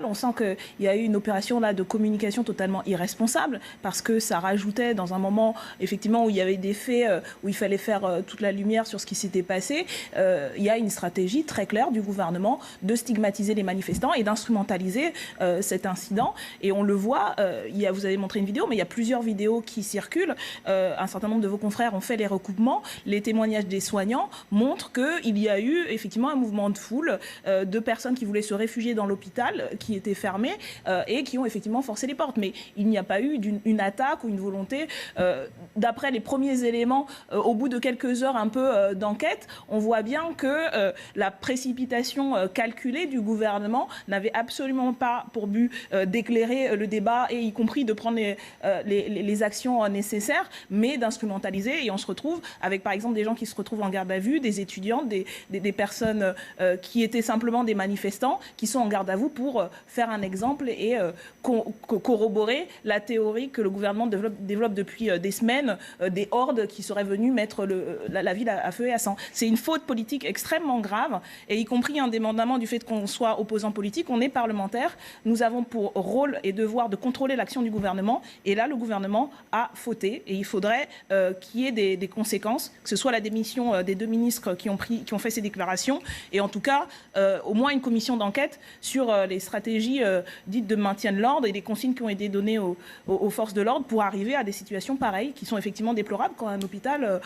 On sent qu'il y a eu une opération là de communication totalement irresponsable parce que ça rajoutait dans un moment effectivement où il y avait des faits où il fallait faire toute la lumière sur ce qui s'était passé. Il y a une stratégie très claire du gouvernement de stigmatiser les manifestants et d'instrumentaliser cet incident. Et on le voit, vous avez montré une vidéo, mais il y a plusieurs vidéos qui circulent. Un certain nombre de vos confrères ont fait les recoupements. Les témoignages des soignants montrent qu'il y a eu effectivement un mouvement de foule de personnes qui voulaient se réfugier dans l'hôpital, qui étaient fermés et qui ont effectivement forcé les portes. Mais il n'y a pas eu une attaque ou une volonté. D'après les premiers éléments, au bout de quelques heures un peu d'enquête, on voit bien que la précipitation calculée du gouvernement n'avait absolument pas pour but d'éclairer le débat et y compris de prendre les actions nécessaires, mais d'instrumentaliser. Et on se retrouve avec par exemple des gens qui se retrouvent en garde à vue, des étudiantes, des personnes qui étaient simplement des manifestants, qui sont en garde à vue pour faire un exemple et corroborer la théorie que le gouvernement développe depuis des semaines, des hordes qui seraient venues mettre la ville à feu et à sang. C'est une faute politique extrêmement grave, et y compris indépendamment du fait qu'on soit opposant politique, on est parlementaire, nous avons pour rôle et devoir de contrôler l'action du gouvernement, et là le gouvernement a fauté, et il faudrait qu'il y ait des conséquences, que ce soit la démission des deux ministres qui ont fait ces déclarations, et en tout cas au moins une commission d'enquête sur les stratégies dites de maintien de l'ordre et les consignes qui ont été données aux forces de l'ordre pour arriver à des situations pareilles qui sont effectivement déplorables quand un hôpital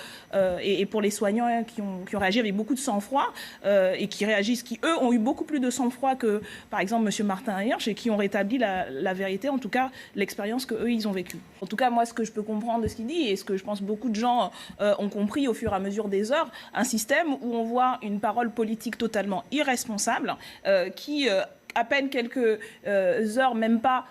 et pour les soignants qui ont réagi avec beaucoup de sang-froid et qui réagissent, qui eux ont eu beaucoup plus de sang-froid que par exemple M. Martin Hirsch et qui ont rétabli la vérité, en tout cas l'expérience qu'eux ils ont vécue. En tout cas moi ce que je peux comprendre de ce qu'il dit et ce que je pense beaucoup de gens ont compris au fur et à mesure des heures, un système où on voit une parole politique totalement irresponsable qui à peine quelques heures, même pas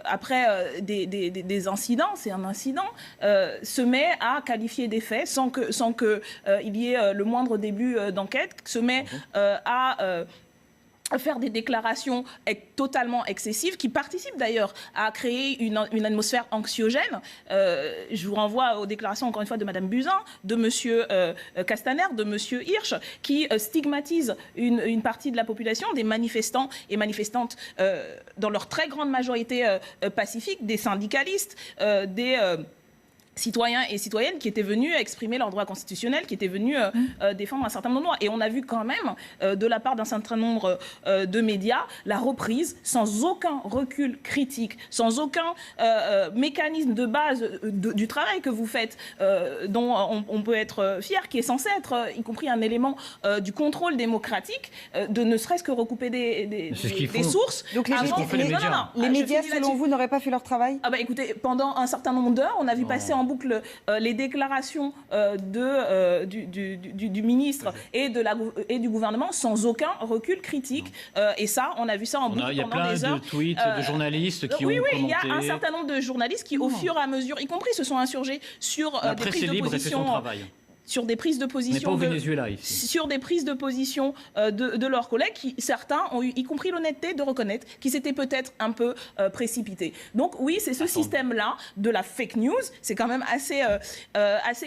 après des incidents, c'est un incident, se met à qualifier des faits sans que il y ait le moindre début d'enquête, se met à faire des déclarations totalement excessives qui participent d'ailleurs à créer une atmosphère anxiogène. Je vous renvoie aux déclarations encore une fois de Mme Buzyn, de M. Castaner, de M. Hirsch, qui stigmatisent une partie de la population, des manifestants et manifestantes dans leur très grande majorité pacifique, des syndicalistes, des citoyens et citoyennes qui étaient venus exprimer leurs droits constitutionnels, qui étaient venus défendre un certain nombre de droits. Et on a vu quand même, de la part d'un certain nombre de médias, la reprise, sans aucun recul critique, sans aucun mécanisme de base du travail que vous faites, dont on peut être fier, qui est censé être, y compris un élément du contrôle démocratique, de ne serait-ce que recouper des sources. Donc les médias, selon vous, n'auraient pas fait leur travail ? Ah bah écoutez, pendant un certain nombre d'heures, on a vu passer en boucle les déclarations du ministre et du gouvernement sans aucun recul critique. Et ça, on a vu ça en boucle pendant des heures. Il y a plein de tweets de journalistes qui ont commenté. Oui, il y a un certain nombre de journalistes qui, au fur et à mesure, y compris se sont insurgés sur des prises de position. Sur des prises de position, sur des prises de position de leurs collègues, qui certains ont eu, y compris l'honnêteté de reconnaître qu'ils s'étaient peut-être un peu précipités. Donc oui, c'est ce système-là de la fake news. C'est quand même assez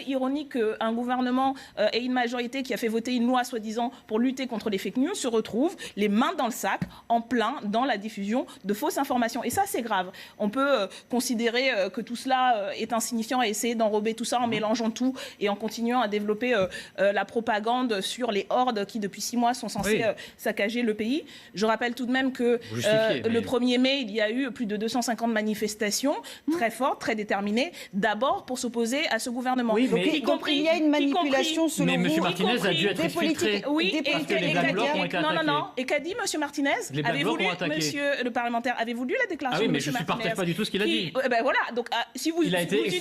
ironique qu'un gouvernement et une majorité qui a fait voter une loi soi-disant pour lutter contre les fake news se retrouvent les mains dans le sac, en plein dans la diffusion de fausses informations. Et ça, c'est grave. On peut considérer que tout cela est insignifiant et essayer d'enrober tout ça en mélangeant tout et en continuant à développer la propagande sur les hordes qui, depuis 6 mois, sont censées saccager le pays. Je rappelle tout de même que le 1er mai, il y a eu plus de 250 manifestations très fortes, très déterminées, d'abord pour s'opposer à ce gouvernement. Oui, mais il y a une manipulation selon vous. Mais M. Martinez a dû être exfiltré. Oui, parce que les Black Blocs ont été attaqués. Non. Et qu'a dit M. Martinez? Avez-vous lu, monsieur le parlementaire, avez-vous lu la déclaration de M. Martinez? Ah oui, mais je ne partage pas du tout ce qu'il a dit. Ben voilà, donc si vous utilisez...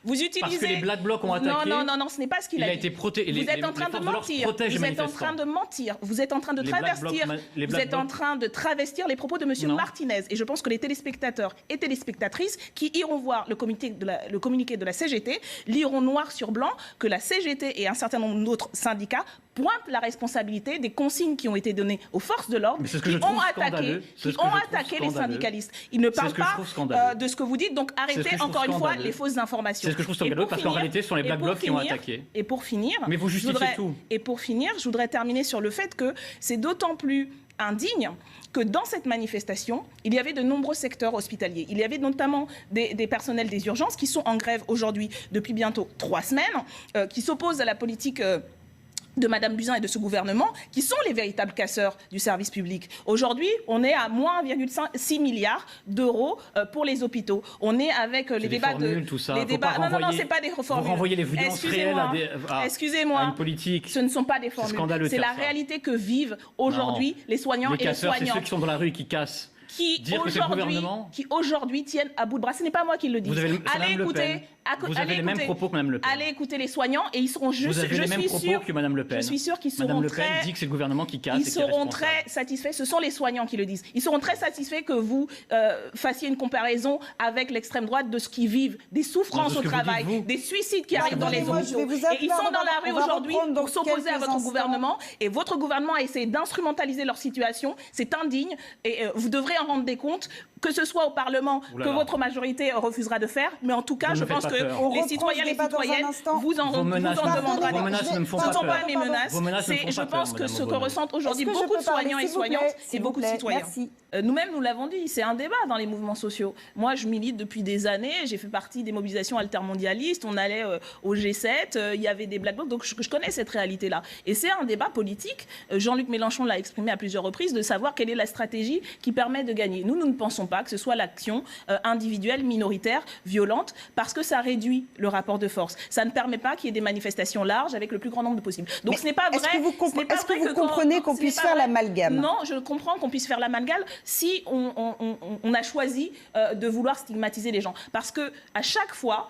vous utilisez... Parce que les Black Blocs ont attaqué. Non, ce n'est pas ce qu'il a dit. Il a été protégé. Vous êtes en train de mentir. Vous êtes en train de mentir. Vous êtes en train de travestir. Vous êtes en train de travestir les propos de M. Martinez. Et je pense que les téléspectateurs et téléspectatrices qui iront voir le communiqué de la CGT liront noir sur blanc que la CGT et un certain nombre d'autres syndicats pointent la responsabilité des consignes qui ont été données aux forces de l'ordre, qui ont attaqué les syndicalistes. Ils ne parlent pas de ce que vous dites, donc arrêtez encore une fois les fausses informations. C'est ce que je trouve scandaleux, parce qu'en réalité, ce sont les Black Blocs qui ont attaqué. Et pour finir, mais vous justifiez tout. Et pour finir, je voudrais terminer sur le fait que c'est d'autant plus indigne que dans cette manifestation, il y avait de nombreux secteurs hospitaliers. Il y avait notamment des personnels des urgences qui sont en grève aujourd'hui depuis bientôt 3 semaines, qui s'opposent à la politique de Mme Buzyn et de ce gouvernement, qui sont les véritables casseurs du service public. Aujourd'hui, on est à moins 1,6 milliard d'euros pour les hôpitaux. On est avec les débats formules, tout ça. Les débats... Non, c'est pas des formules. Vous renvoyez les violences réelles à une politique. Ce ne sont pas des formules. C'est la réalité que vivent aujourd'hui les soignants et les soignants. C'est ceux qui sont dans la rue et qui cassent. Qui aujourd'hui tiennent à bout de bras. Ce n'est pas moi qui le dis. Vous avez les mêmes propos que Mme Le Pen. Allez écouter les soignants et ils seront juste. Vous avez les mêmes propos que Mme Le Pen. Je suis sûre qu'ils seront Mme Le Pen dit que c'est le gouvernement qui casse. Ils seront très satisfaits. Ce sont les soignants qui le disent. Ils seront très satisfaits que vous fassiez une comparaison avec l'extrême droite de ce qu'ils vivent, des souffrances au travail, des suicides qui arrivent dans les hôpitaux. Et ils sont dans la rue aujourd'hui pour s'opposer à votre gouvernement. Et votre gouvernement a essayé d'instrumentaliser leur situation. C'est indigne. Et vous devrez en rendre des comptes, que ce soit au Parlement, que votre majorité refusera de faire. Mais en tout cas, je pense que les citoyens, les citoyennes, vous en demandera des comptes. Ce ne sont pas mes menaces. Je pense que ce que ressentent aujourd'hui beaucoup de soignants et soignantes, c'est beaucoup de citoyens. Nous-mêmes, nous l'avons dit, c'est un débat dans les mouvements sociaux. Moi, je milite depuis des années. J'ai fait partie des mobilisations altermondialistes. On allait au G7. Il y avait des Black Blocs. Donc, je connais cette réalité-là. Et c'est un débat politique. Jean-Luc Mélenchon l'a exprimé à plusieurs reprises, de savoir quelle est la stratégie qui permet de gagner. Nous ne pensons pas que ce soit l'action individuelle, minoritaire, violente, parce que ça réduit le rapport de force. Ça ne permet pas qu'il y ait des manifestations larges avec le plus grand nombre de possibles. Donc, ce n'est pas vrai. Est-ce que vous comprenez qu'on puisse faire l'amalgame? Non, je comprends qu'on puisse faire l'amalgame si on a choisi de vouloir stigmatiser les gens. Parce que à chaque fois,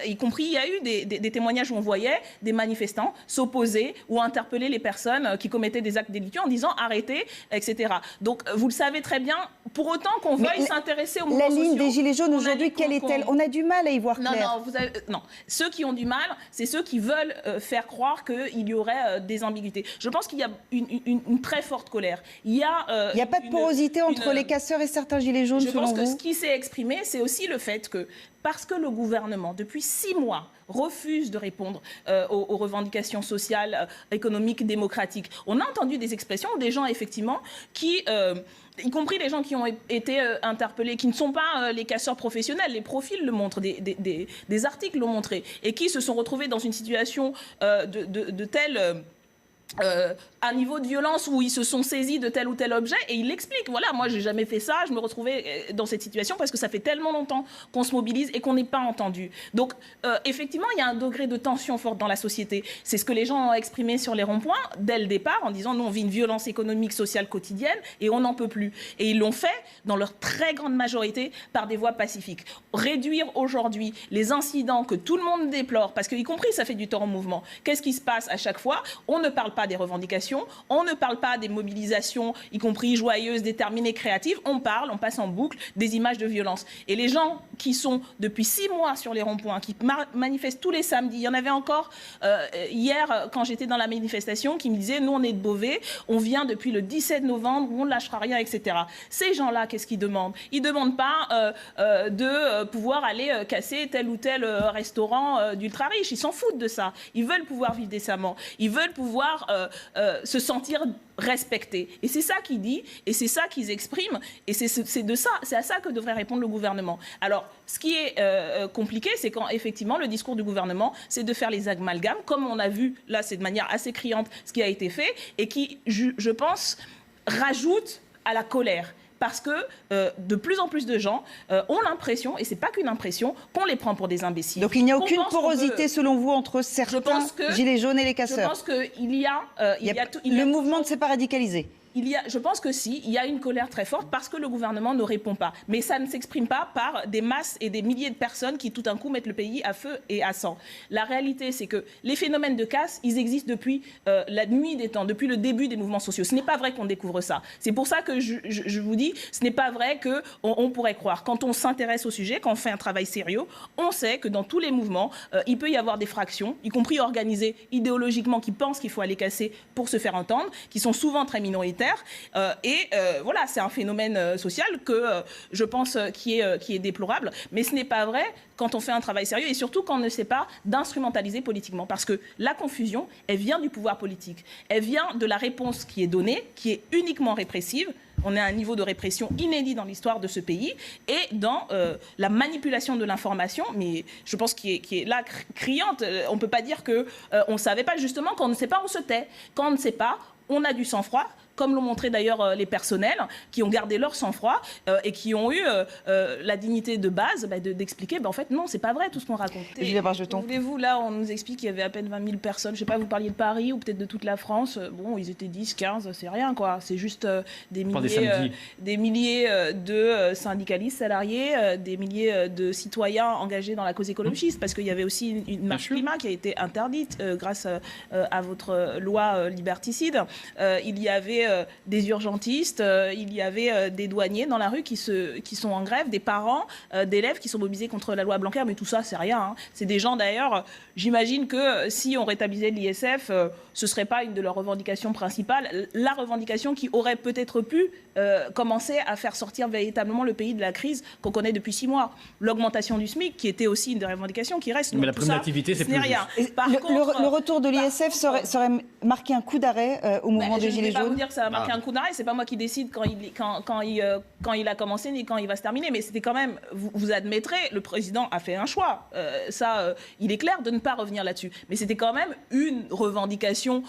y compris, il y a eu des témoignages où on voyait des manifestants s'opposer ou interpeller les personnes qui commettaient des actes délictueux en disant arrêtez, etc. Donc, vous le savez très bien, pour autant qu'on veuille s'intéresser aux mouvements sociaux. La ligne des Gilets jaunes aujourd'hui, quelle est-elle? On a du mal à y voir clair. Non, ceux qui ont du mal, c'est ceux qui veulent faire croire qu'il y aurait des ambiguïtés. Je pense qu'il y a une très forte colère. Il n'y a pas de porosité entre les casseurs et certains Gilets jaunes, selon vous? Je pense que ce qui s'est exprimé, c'est aussi le fait que, parce que le gouvernement, depuis 6 mois, refuse de répondre aux revendications sociales, économiques, démocratiques. On a entendu des expressions des gens, effectivement, qui... y compris les gens qui ont été interpellés, qui ne sont pas les casseurs professionnels, les profils le montrent, des articles l'ont montré, et qui se sont retrouvés dans une situation de telle... un niveau de violence où ils se sont saisis de tel ou tel objet et ils l'expliquent. Voilà, moi j'ai jamais fait ça, je me retrouvais dans cette situation parce que ça fait tellement longtemps qu'on se mobilise et qu'on n'est pas entendu. Donc effectivement, il y a un degré de tension forte dans la société. C'est ce que les gens ont exprimé sur les ronds-points dès le départ en disant nous on vit une violence économique, sociale quotidienne et on n'en peut plus. Et ils l'ont fait dans leur très grande majorité par des voies pacifiques. Réduire aujourd'hui les incidents que tout le monde déplore, parce que y compris ça fait du temps en mouvement. Qu'est-ce qui se passe à chaque fois? On ne parle pas des revendications, on ne parle pas des mobilisations, y compris joyeuses, déterminées, créatives, on passe en boucle des images de violence. Et les gens qui sont depuis 6 mois sur les ronds-points, qui manifestent tous les samedis, il y en avait encore hier quand j'étais dans la manifestation qui me disaient nous on est de Beauvais, on vient depuis le 17 novembre, on ne lâchera rien, etc. Ces gens-là, qu'est-ce qu'ils demandent? Ils ne demandent pas de pouvoir aller casser tel ou tel restaurant d'ultra-riches, ils s'en foutent de ça. Ils veulent pouvoir vivre décemment, ils veulent pouvoir se sentir respectés. Et c'est ça qu'ils disent, et c'est ça qu'ils expriment, et c'est à ça que devrait répondre le gouvernement. Alors, ce qui est compliqué, c'est quand effectivement le discours du gouvernement, c'est de faire les amalgames, comme on a vu, là c'est de manière assez criante ce qui a été fait, et qui, je pense, rajoute à la colère. Parce que de plus en plus de gens ont l'impression, et ce n'est pas qu'une impression, qu'on les prend pour des imbéciles. Donc il n'y a aucune porosité, selon vous, entre certains gilets jaunes et les casseurs? Je pense qu'il y a... le mouvement ne s'est pas radicalisé? Je pense que si, il y a une colère très forte parce que le gouvernement ne répond pas. Mais ça ne s'exprime pas par des masses et des milliers de personnes qui tout d'un coup mettent le pays à feu et à sang. La réalité, c'est que les phénomènes de casse, ils existent depuis la nuit des temps, depuis le début des mouvements sociaux. Ce n'est pas vrai qu'on découvre ça. C'est pour ça que je vous dis, ce n'est pas vrai qu'on pourrait croire. Quand on s'intéresse au sujet, quand on fait un travail sérieux, on sait que dans tous les mouvements, il peut y avoir des fractions, y compris organisées idéologiquement, qui pensent qu'il faut aller casser pour se faire entendre, qui sont souvent très minoritaires, parlementaire. Voilà, c'est un phénomène social que je pense qui est déplorable. Mais ce n'est pas vrai quand on fait un travail sérieux et surtout quand on ne sait pas d'instrumentaliser politiquement. Parce que la confusion, elle vient du pouvoir politique. Elle vient de la réponse qui est donnée, qui est uniquement répressive. On est à un niveau de répression inédit dans l'histoire de ce pays et dans la manipulation de l'information, mais je pense qui est là criante. On ne peut pas dire qu'on ne savait pas, justement, quand on ne sait pas, on se tait. Quand on ne sait pas, on a du sang-froid, comme l'ont montré d'ailleurs les personnels, qui ont gardé leur sang-froid et qui ont eu la dignité de base d'expliquer, en fait, non, c'est pas vrai tout ce qu'on raconte. Voulez-vous, là, on nous explique qu'il y avait à peine 20 000 personnes, je sais pas, vous parliez de Paris ou peut-être de toute la France, bon, ils étaient 10, 15, c'est rien, quoi. C'est juste des milliers de syndicalistes salariés, des milliers de citoyens engagés dans la cause écologiste, parce qu'il y avait aussi une marche climat qui a été interdite grâce à votre loi liberticide. Il y avait des urgentistes, il y avait des douaniers dans la rue qui sont en grève, des parents d'élèves qui sont mobilisés contre la loi Blanquer, mais tout ça, c'est rien. Hein. C'est des gens, d'ailleurs, j'imagine que si on rétablissait l'ISF, ce ne serait pas une de leurs revendications principales. La revendication qui aurait peut-être pu commencer à faire sortir véritablement le pays de la crise qu'on connaît depuis 6 mois. L'augmentation du SMIC, qui était aussi une des revendications qui reste. Mais la prime d'activité, c'est plus rien. Le retour de l'ISF serait marqué un coup d'arrêt au mouvement des Gilets jaunes. Je ne vais pas vous dire que ça a marqué un coup d'arrêt, c'est pas moi qui décide quand il a commencé ni quand il va se terminer, mais c'était quand même, vous admettrez, le président a fait un choix, il est clair de ne pas revenir là-dessus, mais c'était quand même une revendication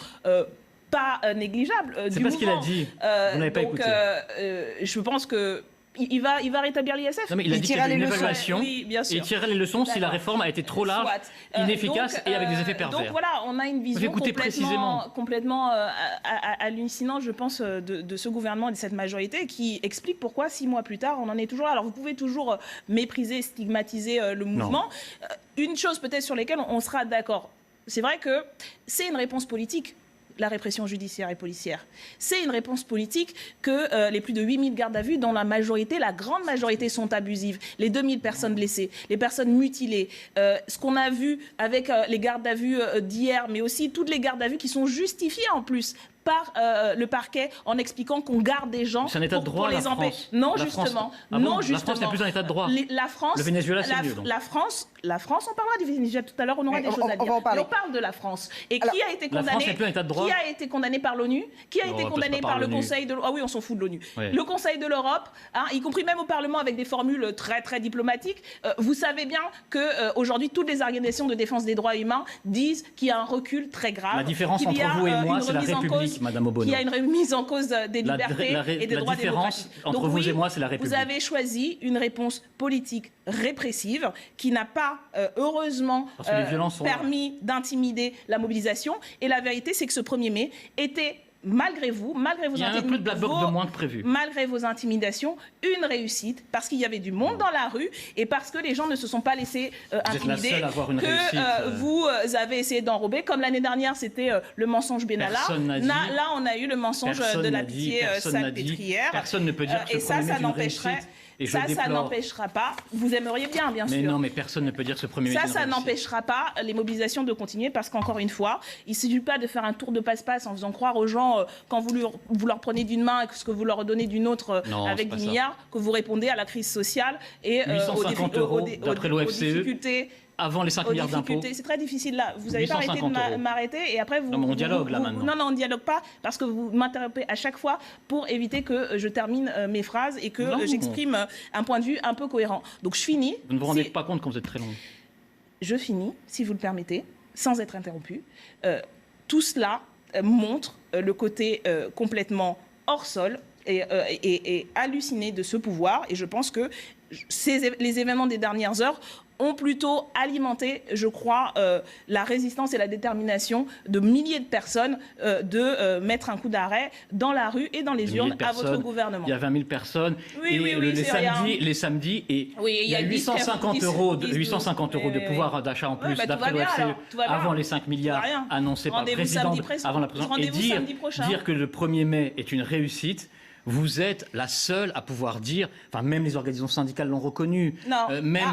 pas négligeable c'est pas ce qu'il a dit, vous n'avez pas écouté. Je pense que il va rétablir l'ISF. Non, mais il a dit qu'il y avait une évaluation et il tirerait les leçons si la réforme a été trop large, inefficace et avec des effets pervers. Donc voilà, on a une vision complètement hallucinante, je pense, de ce gouvernement et de cette majorité qui explique pourquoi 6 mois plus tard, on en est toujours là. Alors vous pouvez toujours mépriser, stigmatiser le mouvement. Une chose peut-être sur laquelle on sera d'accord, c'est vrai que c'est une réponse politique. La répression judiciaire et policière. C'est une réponse politique que les plus de 8000 gardes à vue, dont la grande majorité sont abusives, les 2000 personnes blessées, les personnes mutilées, ce qu'on a vu avec les gardes à vue d'hier, mais aussi toutes les gardes à vue qui sont justifiées en plus par le parquet en expliquant qu'on garde des gens c'est un état de droit, pour les empêcher. Non, justement. Non, justement. La France n'est plus un état de droit. La France, le Venezuela, c'est mieux. Donc. La France, on parlera du Venezuela tout à l'heure, on aura des choses à dire. Mais on parle de la France. Et qui a été condamné? La France n'est plus un état de droit. Qui a été condamné par l'ONU? Qui a été condamné par le Conseil de l'Europe? Ah oui, on s'en fout de l'ONU. Ouais. Le Conseil de l'Europe, y compris même au Parlement avec des formules très très diplomatiques. Vous savez bien que aujourd'hui toutes les organisations de défense des droits humains disent qu'il y a un recul très grave. La différence entre vous et moi, c'est la République, Madame Obono. Il y a une remise en cause des libertés et des droits démocratiques. La différence entre vous et moi, c'est la République. Vous avez choisi une réponse politique répressive qui n'a pas, heureusement, permis d'intimider la mobilisation. Et la vérité, c'est que ce 1er mai était, malgré vos intimidations, une réussite, parce qu'il y avait du monde dans la rue et parce que les gens ne se sont pas laissés intimider, vous avez essayé d'enrober, comme l'année dernière c'était le mensonge Benalla. Là on a eu le mensonge de la pitié salpêtrière. Personne ne peut dire que ça n'empêcherait. Ça n'empêchera pas. Vous aimeriez bien sûr. Mais non, mais personne ne peut dire que ce 1er mai. Ça n'empêchera pas les mobilisations de continuer parce qu'encore une fois, il ne s'agit pas de faire un tour de passe-passe en faisant croire aux gens quand vous leur prenez d'une main et que ce que vous leur donnez d'une autre avec 10 milliards, que vous répondez à la crise sociale et 850 euros d'après l'OFCE. Avant les 5 milliards d'impôts. C'est très difficile là. Vous n'avez pas arrêté de m'arrêter et après vous... Non, on dialogue là maintenant. Non, on ne dialogue pas parce que vous m'interrompez à chaque fois pour éviter que je termine mes phrases et que j'exprime un point de vue un peu cohérent. Donc je finis. Vous ne vous rendez pas compte quand vous êtes très long. Je finis, si vous le permettez, sans être interrompu. Tout cela montre le côté complètement hors sol et halluciné de ce pouvoir et je pense que les événements des dernières heures ont plutôt alimenté, je crois, la résistance et la détermination de milliers de personnes de mettre un coup d'arrêt dans la rue et dans les urnes à votre gouvernement. Il y a 20 000 personnes les samedis et il y a 850 euros de pouvoir d'achat en plus d'après l'OFCE avant les 5 milliards annoncés par le président avant la présidence et dire que le 1er mai est une réussite. vous êtes la seule à pouvoir dire, enfin même les organisations syndicales l'ont reconnu. Non,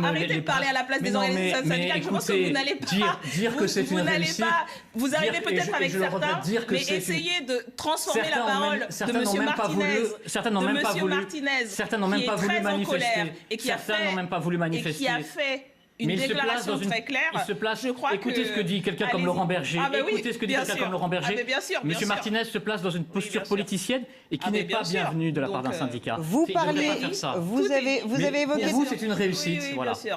arrêtez de parler à la place des organisations syndicales, je pense que vous n'allez pas... Dire que c'est une réussite... Vous arrivez peut-être avec certains, mais essayez de transformer la parole de M. Martinez, certains n'ont même pas voulu manifester. Certains n'ont même pas voulu manifester. Et qui a fait une déclaration très claire. Écoutez ce que dit quelqu'un comme Laurent Berger. Écoutez ce que dit quelqu'un comme Laurent Berger. Monsieur Martinez se place dans une posture politicienne et qui n'est pas bienvenue de la part d'un syndicat. Vous parlez, vous avez évoqué... Pour vous, c'est une réussite.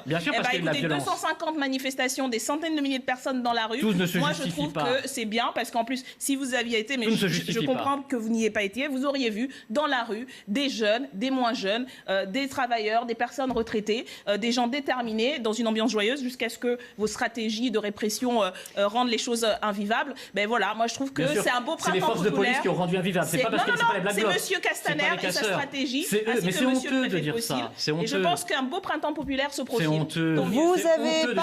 Bien sûr, parce qu'il y a de la violence. 250 manifestations, des centaines de milliers de personnes dans la rue. Moi, je trouve que c'est bien, parce qu'en plus, si vous aviez été, mais je comprends que vous n'y ayez pas été, vous auriez vu dans la rue des jeunes, des moins jeunes, des travailleurs, des personnes retraitées, des gens déterminés dans une ambiance joyeuse jusqu'à ce que vos stratégies de répression rendent les choses invivables. Ben voilà, moi je trouve que c'est un beau printemps populaire. C'est les forces de police qui ont rendu invivable. C'est pas parce que c'est pas les Black Blocs. C'est Monsieur Castaner et sa stratégie. Mais c'est honteux de dire ça. Et je pense qu'un beau printemps populaire se profile. C'est honteux. Vous avez...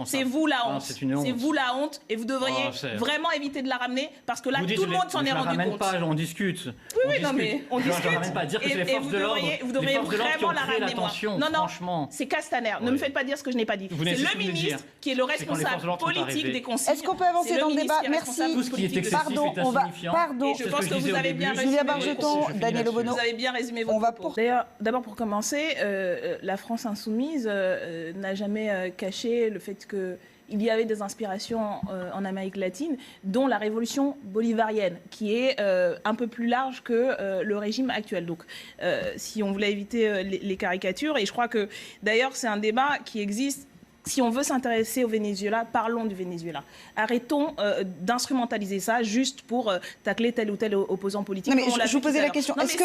C'est vous la honte. C'est vous la honte et vous devriez vraiment éviter de la ramener parce que là tout le monde s'en est rendu compte. On discute. Oui, non mais on discute. Je ne ramène pas à dire que c'est les forces de l'ordre. Vous devriez vraiment la ramener. Non, c'est Castaner. Ne me faites pas dire ce que je n'ai pas dit. C'est le ministre qui est le responsable politique des consignes. Est-ce qu'on peut avancer dans le débat? Merci. Pardon, pardon. Je pense que vous avez bien résumé. Julia Bargeton, Daniel Obono. Vous avez bien résumé vos propos. D'ailleurs, d'abord pour commencer, la France insoumise n'a jamais caché le fait qu'il y avait des inspirations en Amérique latine, dont la révolution bolivarienne, qui est un peu plus large que le régime actuel. Donc, si on voulait éviter les caricatures, et je crois que d'ailleurs c'est un débat qui existe. Si on veut s'intéresser au Venezuela, parlons du Venezuela. Arrêtons d'instrumentaliser ça juste pour tacler tel ou tel opposant politique. Non, mais je vous posais la question. Est-ce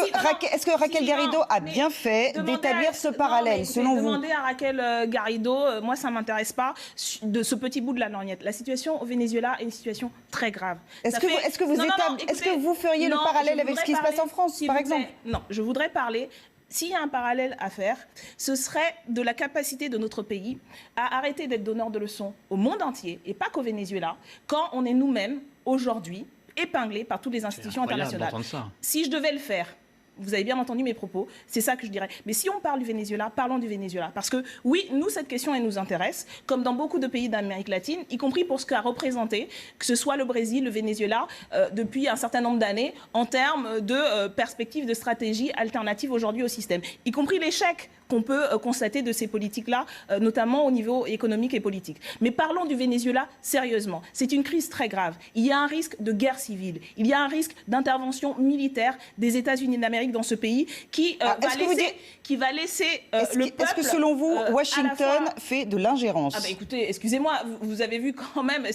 que Raquel Garrido a bien fait d'établir ce parallèle, selon vous? Demandez à Raquel Garrido, moi ça ne m'intéresse pas, de ce petit bout de la lorgnette. La situation au Venezuela est une situation très grave. Est-ce que vous feriez le parallèle avec ce qui se passe en France, par exemple? Non, je voudrais parler... S'il y a un parallèle à faire, ce serait de la capacité de notre pays à arrêter d'être donneur de leçons au monde entier, et pas qu'au Venezuela, quand on est nous-mêmes, aujourd'hui, épinglés par toutes les institutions internationales. Si je devais le faire, vous avez bien entendu mes propos, c'est ça que je dirais. Mais si on parle du Venezuela, parlons du Venezuela. Parce que oui, nous, cette question, elle nous intéresse, comme dans beaucoup de pays d'Amérique latine, y compris pour ce qu'a représenté, que ce soit le Brésil, le Venezuela, depuis un certain nombre d'années, en termes de perspectives, de stratégies alternatives aujourd'hui au système. Y compris l'échec qu'on peut constater de ces politiques-là, notamment au niveau économique et politique. Mais parlons du Venezuela sérieusement. C'est une crise très grave. Il y a un risque de guerre civile. Il y a un risque d'intervention militaire des États-Unis d'Amérique dans ce pays qui va laisser le peuple... Est-ce que selon vous, Washington fait de l'ingérence? Écoutez, excusez-moi, vous avez vu quand même,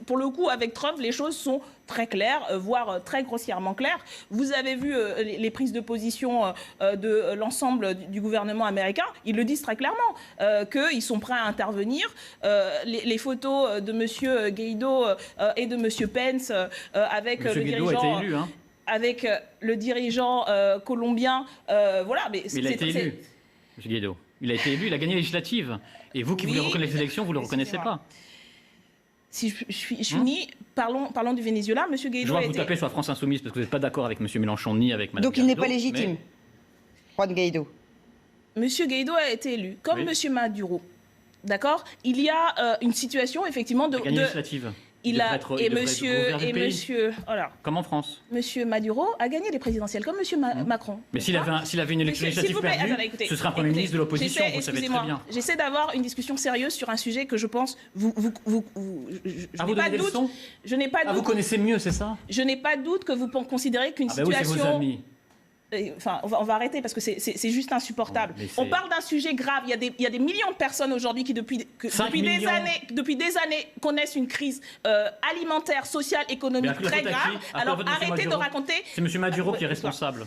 pour le coup, avec Trump, les choses sont très claires, voire très grossièrement claires. Vous avez vu les prises de position de l'ensemble du gouvernement américain. Ils le disent très clairement, qu'ils sont prêts à intervenir. Les photos de M. Guaido et de M. Pence avec le dirigeant... Avec le dirigeant colombien, voilà. Mais il a été élu, M. Guaido. Il a été élu, il a gagné les législatives. Et vous qui voulez reconnaître les élections, vous ne le reconnaissez pas. Si je finis, parlons du Venezuela. M. Guaido. Je vois que vous tapez sur la France Insoumise parce que vous n'êtes pas d'accord avec M. Mélenchon ni avec Mme Donc il n'est pas légitime, Juan Guaido. M. Guaido a été élu, comme M. Maduro. D'accord? Il y a une situation, effectivement, de... gagné les législatives. Voilà. Comme en France. Monsieur Maduro a gagné les présidentielles, comme Monsieur Macron. Mais s'il avait une élection législative perdue, ce serait un Premier ministre de l'opposition, vous savez très bien. J'essaie d'avoir une discussion sérieuse sur un sujet que je pense... Je n'ai pas de doute. Vous connaissez mieux, c'est ça? Je n'ai pas de doute que vous considérez qu'une situation... Oui, c'est vos amis. Enfin, on va arrêter parce que c'est juste insupportable. On parle d'un sujet grave. Il y a des millions de personnes aujourd'hui qui, depuis des années, connaissent une crise alimentaire, sociale, économique très grave. Alors arrêtez de raconter... C'est M. Maduro qui est responsable.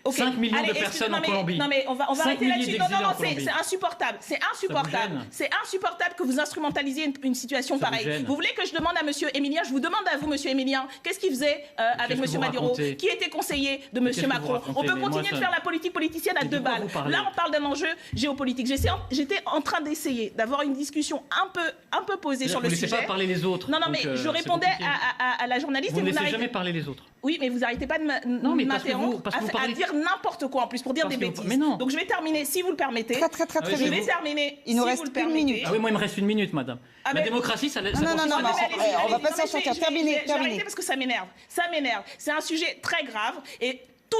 5 millions de personnes en Colombie. Non mais on va arrêter là-dessus. Non, c'est insupportable. C'est insupportable. C'est insupportable que vous instrumentalisiez une situation pareille. Vous voulez que je demande à M. Émilien, je vous demande à vous, M. Émilien, qu'est-ce qu'il faisait avec M. Maduro, qui était conseiller de M. Macron? On peut continuer de faire la politique politicienne à deux balles. Là, on parle d'un enjeu géopolitique. J'étais en train d'essayer d'avoir une discussion un peu posée sur le sujet. Vous ne laissez pas parler les autres. Non, mais je répondais à la journaliste. Vous ne laissez jamais parler les autres. Oui, mais vous n'arrêtez pas de m'interrompre à dire n'importe quoi en plus, pour dire des bêtises. Mais non. Donc je vais terminer, si vous le permettez. Très Je vais terminer. Il nous reste une minute. Ah oui, moi il me reste une minute, madame. La démocratie, ça... Non, on va pas s'en sortir. Terminez. Parce que ça m'énerve. C'est un sujet très grave et... Tout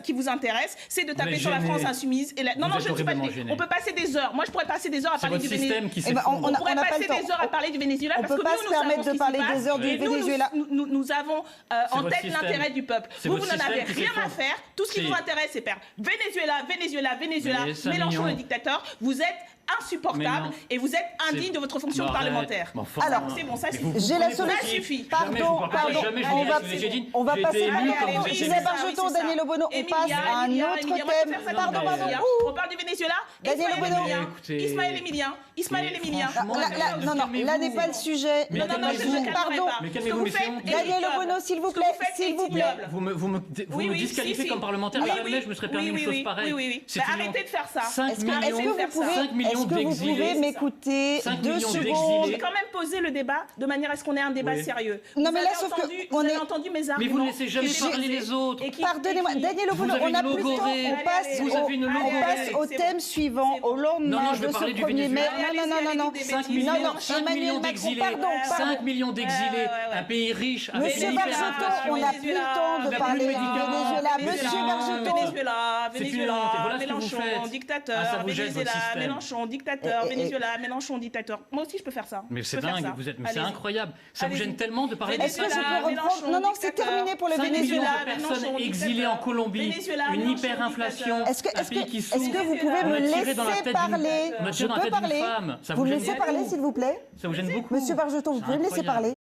qui vous intéresse, c'est de taper sur la France insoumise. Non, je ne suis pas gênée. On peut passer des heures. Moi, je pourrais passer des heures à parler du Venezuela. On pourrait passer des heures à parler du Venezuela parce que nous, nous permettre de parler des heures du Venezuela. Nous avons en tête l'intérêt du peuple. Vous n'en avez rien à faire. Tout ce qui vous intéresse, c'est faire Venezuela. Mélenchon le dictateur. Vous êtes insupportable et vous êtes indigne de votre fonction parlementaire. Alors, c'est bon, ça suffit. J'ai la solution. Ça suffit. Pardon. On va passer à Isabelle Bargeton, Daniel Obono. On passe à un autre thème. Pardon. On parle du Venezuela. Daniel Obono. Ismaël Émilien. Non, là n'est pas le sujet. Pardon. Daniel Obono, s'il vous plaît. Vous me disqualifiez comme parlementaire. Jamais je me serais permis une chose pareille. Oui. Arrêtez de faire ça. 5 millions Est-ce que vous pouvez m'écouter 2 secondes? J'ai quand même posé le débat de manière à ce qu'on ait un débat sérieux. Non, mais là, sauf que vous avez entendu mes arguments. Mais vous ne laissez jamais parler les autres. Pardonnez-moi, Daniel Obono, on n'a plus de temps. On passe au thème suivant, au lendemain de ce 1er mai. Non. 5 millions d'exilés. 5 millions d'exilés. Un pays riche. Monsieur Bargeton, on n'a plus le temps de parler du Venezuela. Monsieur Bargeton. Venezuela, Mélenchon, dictateur. Venezuela, Mélenchon, dictateur. Venezuela, Mélenchon, dictateur. Moi aussi, je peux faire ça. Mais c'est dingue, c'est incroyable. Ça vous gêne tellement de parler de Est-ce que je peux reprendre? Non, c'est terminé pour le Venezuela. 5 millions de personnes exilées en Colombie, une hyperinflation, un pays qui souffre. Est-ce que vous pouvez me laisser parler? Je peux parler. Vous me laissez parler, s'il vous plaît? Ça vous gêne beaucoup? Monsieur Bargeton, vous pouvez me laisser parler?